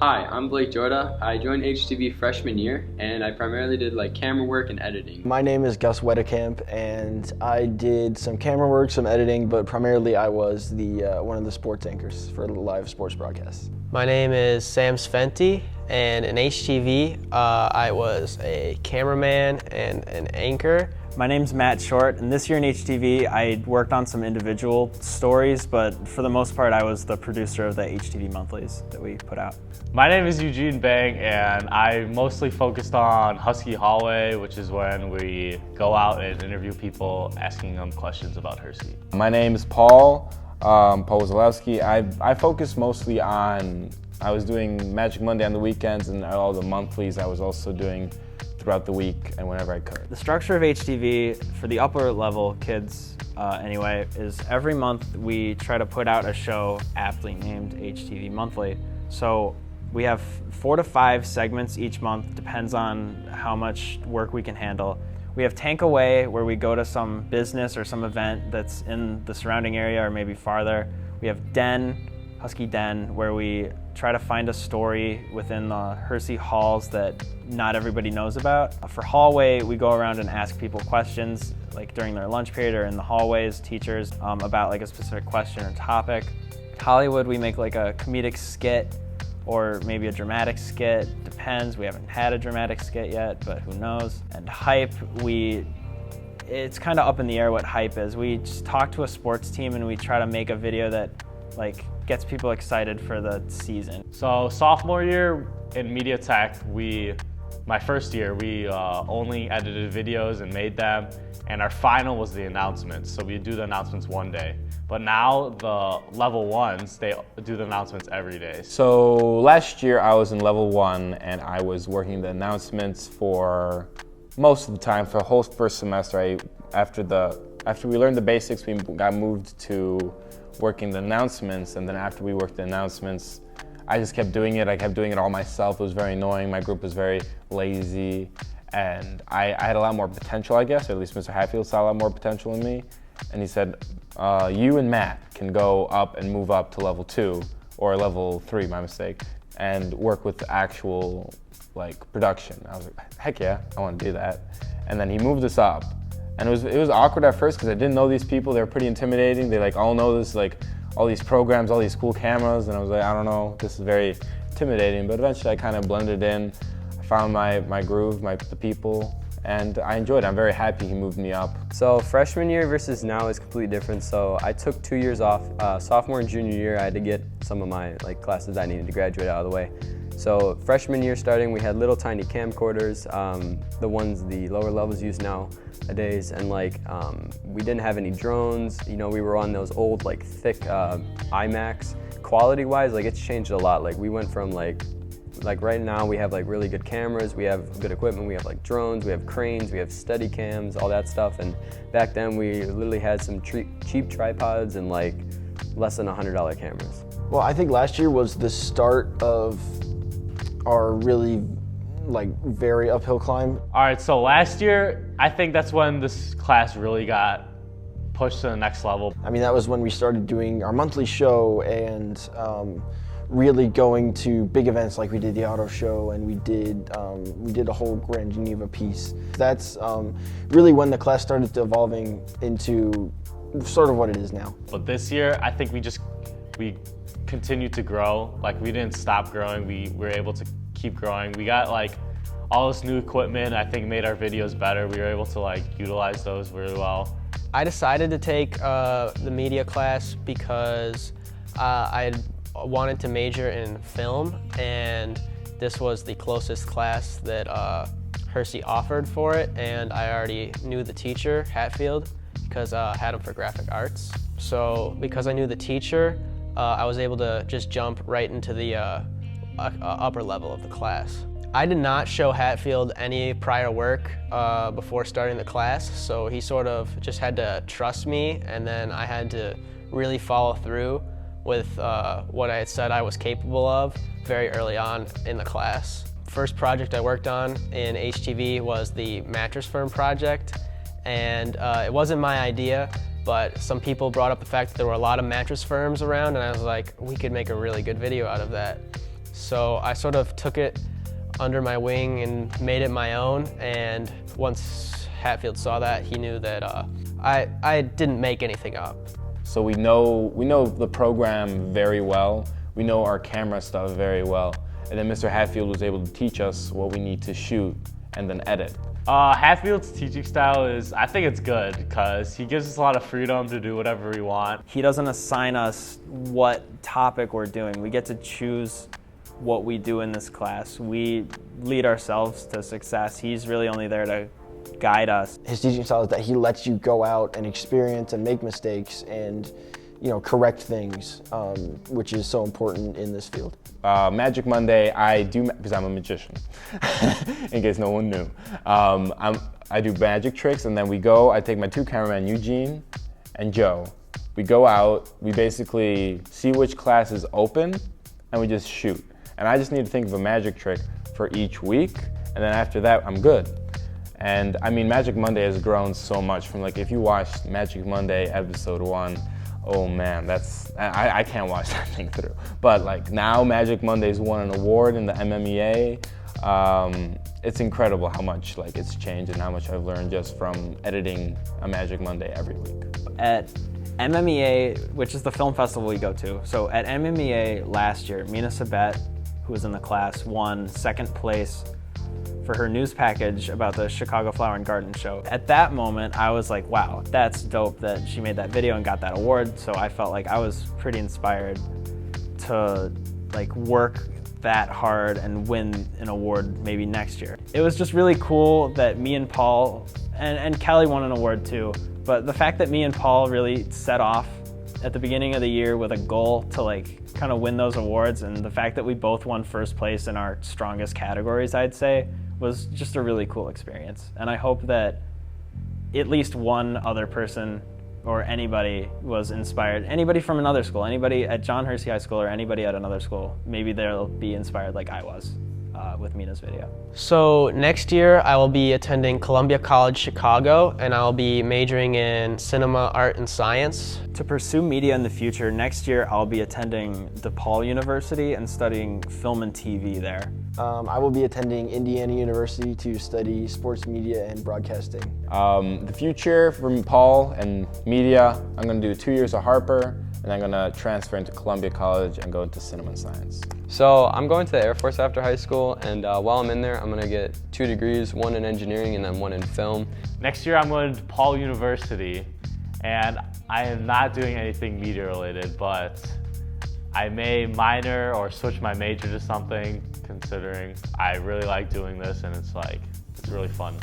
Hi, I'm Blake Jorda. I joined HTV freshman year, and I primarily did camera work and editing. My name is Gus Wedekamp, and I did some camera work, some editing, but primarily I was the one of the sports anchors for live sports broadcasts. My name is Sam Sventi, and in HTV, I was a cameraman and an anchor. My name's Matt Short, and this year in HTV, I worked on some individual stories, but for the most part, I was the producer of the HTV monthlies that we put out. My name is Eugene Bang, and I mostly focused on Husky Hallway, which is when we go out and interview people, asking them questions about Hershey. My name is Paul Wazalewski. I focused mostly on, I was doing Magic Monday on the weekends, and all the monthlies I was also doing throughout the week and whenever I could. The structure of HTV for the upper level kids anyway is every month we try to put out a show aptly named HTV Monthly. So we have 4 to 5 segments each month, depends on how much work we can handle. We have Tank Away, where we go to some business or some event that's in the surrounding area or maybe farther. We have Den, Husky Den, where we try to find a story within the Hersey halls that not everybody knows about. For Hallway, we go around and ask people questions, like during their lunch period or in the hallways, teachers, about like a specific question or topic. Hollywood, we make like a comedic skit or maybe a dramatic skit, depends. We haven't had a dramatic skit yet, but who knows. And Hype, it's kind of up in the air what Hype is. We just talk to a sports team and we try to make a video that gets people excited for the season. So sophomore year in media tech, my first year, we only edited videos and made them, and our final was the announcements. So we do the announcements one day. But now the level ones, they do the announcements every day. So last year I was in level 1 and I was working the announcements for most of the time. For the whole first semester, after we learned the basics, we got moved to working the announcements, and then after we worked the announcements, I just kept doing it. I kept doing it all myself. It was very annoying. My group was very lazy, and I had a lot more potential, I guess, or at least Mr. Hatfield saw a lot more potential in me. And he said, you and Matt can go up and move up to level 2, or level 3, my mistake, and work with the actual production. I was like, heck yeah, I want to do that. And then he moved us up. And it was awkward at first because I didn't know these people. They were pretty intimidating. They all know this, all these programs, all these cool cameras, and I was like, I don't know, this is very intimidating. But eventually I kind of blended in. I found my groove, the people, and I enjoyed it. I'm very happy he moved me up. So freshman year versus now is completely different. So I took 2 years off. Sophomore and junior year, I had to get some of my classes I needed to graduate out of the way. So freshman year starting, we had little tiny camcorders, the ones the lower levels use nowadays, and we didn't have any drones. We were on those old thick IMAX. Quality-wise, it's changed a lot. We went from right now we have really good cameras, we have good equipment, we have drones, we have cranes, we have steady cams, all that stuff. And back then we literally had some cheap tripods and less than $100 cameras. Well, I think last year was the start of our really very uphill climb. All right, so last year, I think that's when this class really got pushed to the next level. I mean, that was when we started doing our monthly show and really going to big events like we did the auto show, and we did a whole Grand Geneva piece. That's really when the class started evolving into sort of what it is now. But this year, I think we continued to grow. We didn't stop growing. We were able to keep growing. We got all this new equipment, I think made our videos better. We were able to utilize those really well. I decided to take the media class because I wanted to major in film, and this was the closest class that Hersey offered for it, and I already knew the teacher, Hatfield, because I had him for graphic arts. So because I knew the teacher, I was able to just jump right into the upper level of the class. I did not show Hatfield any prior work before starting the class, so he sort of just had to trust me, and then I had to really follow through with what I had said I was capable of very early on in the class. First project I worked on in HTV was the mattress firm project, and it wasn't my idea, but some people brought up the fact that there were a lot of mattress firms around, and I was like, we could make a really good video out of that. So I sort of took it under my wing and made it my own. And once Hatfield saw that, he knew that I didn't make anything up. So we know the program very well. We know our camera stuff very well. And then Mr. Hatfield was able to teach us what we need to shoot and then edit. Hatfield's teaching style I think it's good because he gives us a lot of freedom to do whatever we want. He doesn't assign us what topic we're doing. We get to choose what we do in this class. We lead ourselves to success. He's really only there to guide us. His teaching style is that he lets you go out and experience and make mistakes and, you know, correct things, which is so important in this field. Magic Monday, I do, because I'm a magician, in case no one knew. I do magic tricks, and then I take my two cameramen, Eugene and Joe. We go out, we basically see which class is open, and we just shoot. And I just need to think of a magic trick for each week, and then after that, I'm good. And I mean, Magic Monday has grown so much from, like, if you watched Magic Monday episode 1, oh man, I can't watch that thing through. But like now Magic Monday's won an award in the MMEA. It's incredible how much like it's changed and how much I've learned just from editing a Magic Monday every week. At MMEA, which is the film festival we go to, so at MMEA last year, Mina Sabet, who was in the class, won second place for her news package about the Chicago Flower and Garden Show. At that moment, I was like, wow, that's dope that she made that video and got that award. So I felt like I was pretty inspired to like work that hard and win an award maybe next year. It was just really cool that me and Paul, and Kelly won an award too, but the fact that me and Paul really set off at the beginning of the year with a goal to like kind of win those awards, and the fact that we both won first place in our strongest categories, I'd say, was just a really cool experience. And I hope that at least one other person or anybody was inspired, anybody from another school, anybody at John Hersey High School or anybody at another school, maybe they'll be inspired like I was with Mina's video. So next year I will be attending Columbia College Chicago, and I'll be majoring in cinema, art, and science. To pursue media in the future, next year I'll be attending DePaul University and studying film and TV there. I will be attending Indiana University to study sports media and broadcasting. The future for Paul and media, I'm going to do 2 years of Harper, and I'm going to transfer into Columbia College and go into cinema science. So I'm going to the Air Force after high school, and while I'm in there, I'm going to get 2 degrees, one in engineering and then one in film. Next year I'm going to DePaul University, and I am not doing anything media related, but I may minor or switch my major to something, considering I really like doing this and it's really fun.